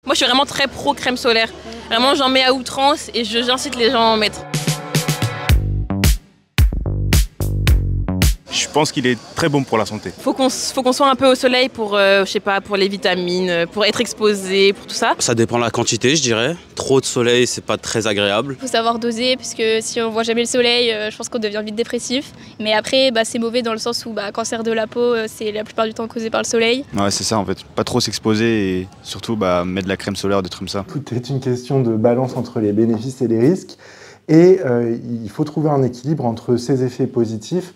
Moi, je suis vraiment très pro crème solaire. Vraiment, j'en mets à outrance et j'incite les gens à en mettre. Je pense qu'il est très bon pour la santé. Faut qu'on soit un peu au soleil pour, je sais pas, pour les vitamines, pour être exposé, pour tout ça. Ça dépend de la quantité, je dirais. Trop de soleil, c'est pas très agréable. Il faut savoir doser, puisque si on voit jamais le soleil, je pense qu'on devient vite dépressif. Mais après, c'est mauvais dans le sens où cancer de la peau, c'est la plupart du temps causé par le soleil. Ouais, c'est ça en fait. Pas trop s'exposer et surtout mettre de la crème solaire, des trucs comme ça. Tout est une question de balance entre les bénéfices et les risques. Et il faut trouver un équilibre entre ces effets positifs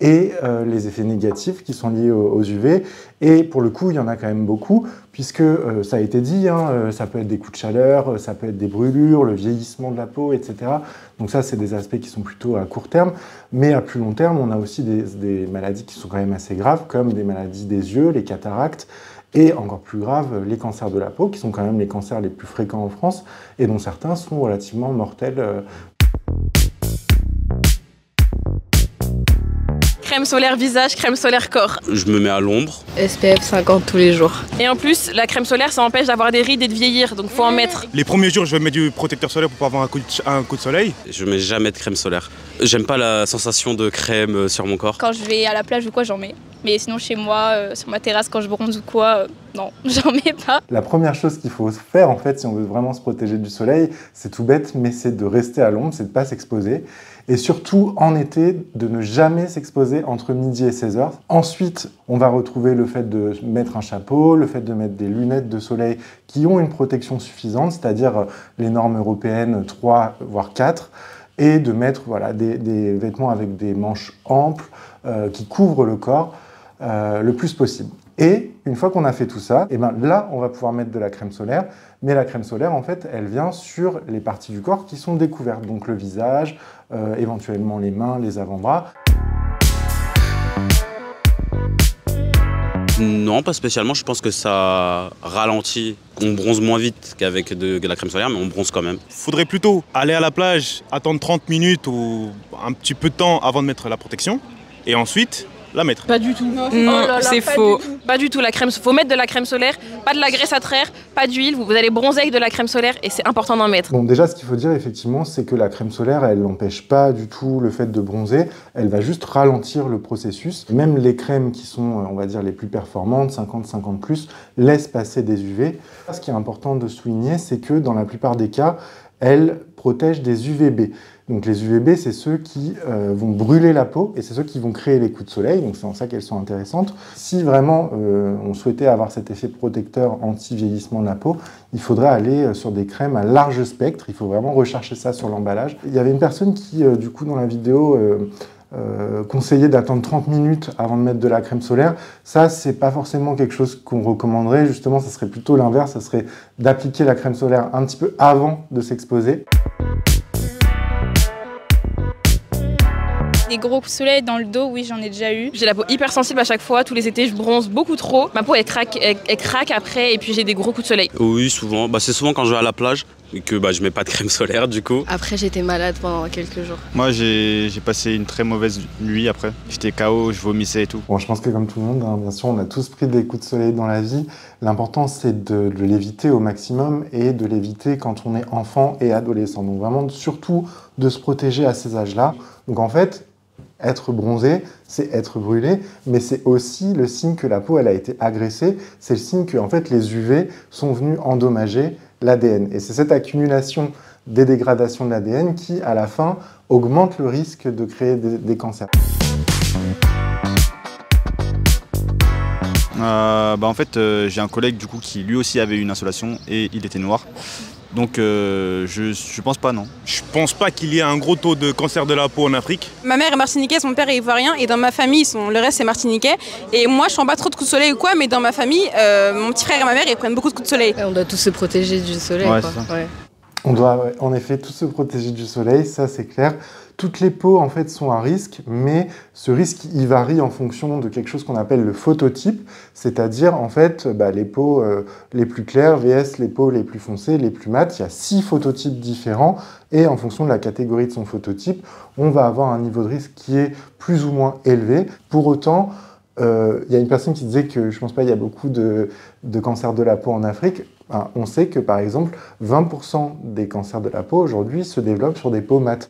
et les effets négatifs qui sont liés aux UV. Et pour le coup, il y en a quand même beaucoup, puisque ça a été dit, ça peut être des coups de chaleur, ça peut être des brûlures, le vieillissement de la peau, etc. Donc ça, c'est des aspects qui sont plutôt à court terme. Mais à plus long terme, on a aussi des maladies qui sont quand même assez graves, comme des maladies des yeux, les cataractes, et encore plus grave, les cancers de la peau, qui sont quand même les cancers les plus fréquents en France, et dont certains sont relativement mortels. Crème solaire visage, crème solaire corps. Je me mets à l'ombre. SPF 50 tous les jours. Et en plus, la crème solaire, ça empêche d'avoir des rides et de vieillir, donc faut en mettre. Les premiers jours, je vais mettre du protecteur solaire pour pas avoir un coup de soleil. Je mets jamais de crème solaire. J'aime pas la sensation de crème sur mon corps. Quand je vais à la plage ou quoi, j'en mets. Mais sinon, chez moi, sur ma terrasse, quand je bronze ou quoi, non, j'en mets pas. La première chose qu'il faut faire, en fait, si on veut vraiment se protéger du soleil, c'est tout bête, mais c'est de rester à l'ombre, c'est de ne pas s'exposer. Et surtout, en été, de ne jamais s'exposer entre midi et 16h. Ensuite, on va retrouver le fait de mettre un chapeau, le fait de mettre des lunettes de soleil qui ont une protection suffisante, c'est-à-dire les normes européennes 3 voire 4, et de mettre des vêtements avec des manches amples qui couvrent le corps le plus possible. Et une fois qu'on a fait tout ça, là, on va pouvoir mettre de la crème solaire. Mais la crème solaire, en fait, elle vient sur les parties du corps qui sont découvertes. Donc le visage, éventuellement les mains, les avant-bras. Non, pas spécialement. Je pense que ça ralentit. On bronze moins vite qu'avec de la crème solaire, mais on bronze quand même. Faudrait plutôt aller à la plage, attendre 30 minutes ou un petit peu de temps avant de mettre la protection. Et ensuite, la mettre. Pas du tout. Non, c'est faux. Pas du tout. La crème, faut mettre de la crème solaire, pas de la graisse à traire, pas d'huile. Vous allez bronzer avec de la crème solaire et c'est important d'en mettre. Bon, déjà, ce qu'il faut dire, effectivement, c'est que la crème solaire, elle n'empêche pas du tout le fait de bronzer. Elle va juste ralentir le processus. Même les crèmes qui sont, on va dire, les plus performantes, 50-50+, laissent passer des UV. Ce qui est important de souligner, c'est que dans la plupart des cas, elles protègent des UVB. Donc les UVB, c'est ceux qui vont brûler la peau et c'est ceux qui vont créer les coups de soleil, donc c'est en ça qu'elles sont intéressantes. Si vraiment on souhaitait avoir cet effet protecteur anti-vieillissement de la peau, il faudrait aller sur des crèmes à large spectre, il faut vraiment rechercher ça sur l'emballage. Il y avait une personne qui, du coup, dans la vidéo, conseillait d'attendre 30 minutes avant de mettre de la crème solaire. Ça, c'est pas forcément quelque chose qu'on recommanderait, justement, ça serait plutôt l'inverse, ça serait d'appliquer la crème solaire un petit peu avant de s'exposer. Des gros coups de soleil dans le dos, oui, j'en ai déjà eu. J'ai la peau hyper sensible à chaque fois, tous les étés je bronze beaucoup trop. Ma peau elle craque après et puis j'ai des gros coups de soleil. Oui, souvent. C'est souvent quand je vais à la plage et que je mets pas de crème solaire du coup. Après j'étais malade pendant quelques jours. Moi j'ai passé une très mauvaise nuit après. J'étais KO, je vomissais et tout. Bon, je pense que comme tout le monde, bien sûr, on a tous pris des coups de soleil dans la vie. L'important c'est de l'éviter au maximum et de l'éviter quand on est enfant et adolescent. Donc vraiment surtout de se protéger à ces âges-là. Donc en fait, être bronzé, c'est être brûlé, mais c'est aussi le signe que la peau elle a été agressée, c'est le signe que en fait, les UV sont venus endommager l'ADN. Et c'est cette accumulation des dégradations de l'ADN qui, à la fin, augmente le risque de créer des cancers. En fait, j'ai un collègue du coup qui lui aussi avait une insolation et il était noir. Donc je pense pas, non. Je pense pas qu'il y ait un gros taux de cancer de la peau en Afrique. Ma mère est martiniquaise, mon père est ivoirien et dans ma famille, le reste c'est martiniquais. Et moi je prends pas trop de coups de soleil ou quoi, mais dans ma famille, mon petit frère et ma mère ils prennent beaucoup de coups de soleil. On doit tous se protéger du soleil. Ouais, quoi. c'est ça. Ouais. On doit en effet tous se protéger du soleil, ça c'est clair. Toutes les peaux en fait sont à risque, mais ce risque il varie en fonction de quelque chose qu'on appelle le phototype, c'est-à-dire en fait les peaux les plus claires vs les peaux les plus foncées, les plus mates. Il y a 6 phototypes différents et en fonction de la catégorie de son phototype, on va avoir un niveau de risque qui est plus ou moins élevé. Pour autant, il y a une personne qui disait que je pense pas il y a beaucoup de cancer de la peau en Afrique. On sait que par exemple 20% des cancers de la peau aujourd'hui se développent sur des peaux mates.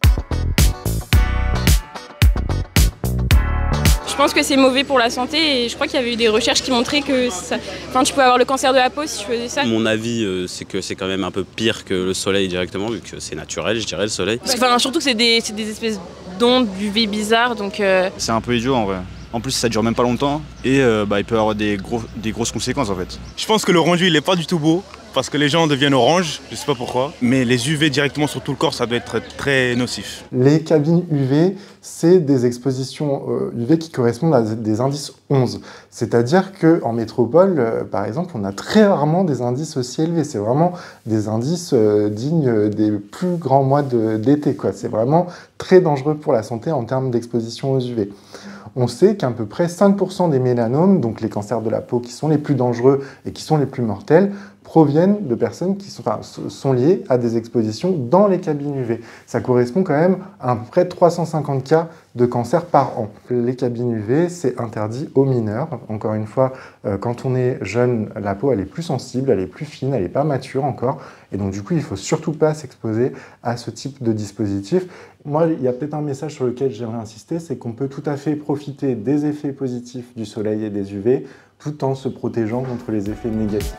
Je pense que c'est mauvais pour la santé et je crois qu'il y avait eu des recherches qui montraient que tu pouvais avoir le cancer de la peau si tu faisais ça. Mon avis, c'est que c'est quand même un peu pire que le soleil directement, vu que c'est naturel, je dirais, le soleil. Surtout que c'est des espèces d'ondes UV bizarres, donc... C'est un peu idiot en vrai. En plus, ça dure même pas longtemps et il peut avoir des grosses conséquences en fait. Je pense que le rendu, il n'est pas du tout beau, parce que les gens deviennent orange, je sais pas pourquoi. Mais les UV directement sur tout le corps, ça doit être très nocif. Les cabines UV, c'est des expositions UV qui correspondent à des indices 11. C'est-à-dire qu'en métropole, par exemple, on a très rarement des indices aussi élevés. C'est vraiment des indices dignes des plus grands mois d'été, quoi. C'est vraiment très dangereux pour la santé en termes d'exposition aux UV. On sait qu'à peu près 5% des mélanomes, donc les cancers de la peau qui sont les plus dangereux et qui sont les plus mortels, proviennent de personnes qui sont liées à des expositions dans les cabines UV. Ça correspond quand même à peu près 350 cas de cancer par an. Les cabines UV, c'est interdit aux mineurs. Encore une fois, quand on est jeune, la peau elle est plus sensible, elle est plus fine, elle n'est pas mature encore. Et donc du coup, il ne faut surtout pas s'exposer à ce type de dispositif. Moi, il y a peut-être un message sur lequel j'aimerais insister, c'est qu'on peut tout à fait profiter des effets positifs du soleil et des UV tout en se protégeant contre les effets négatifs.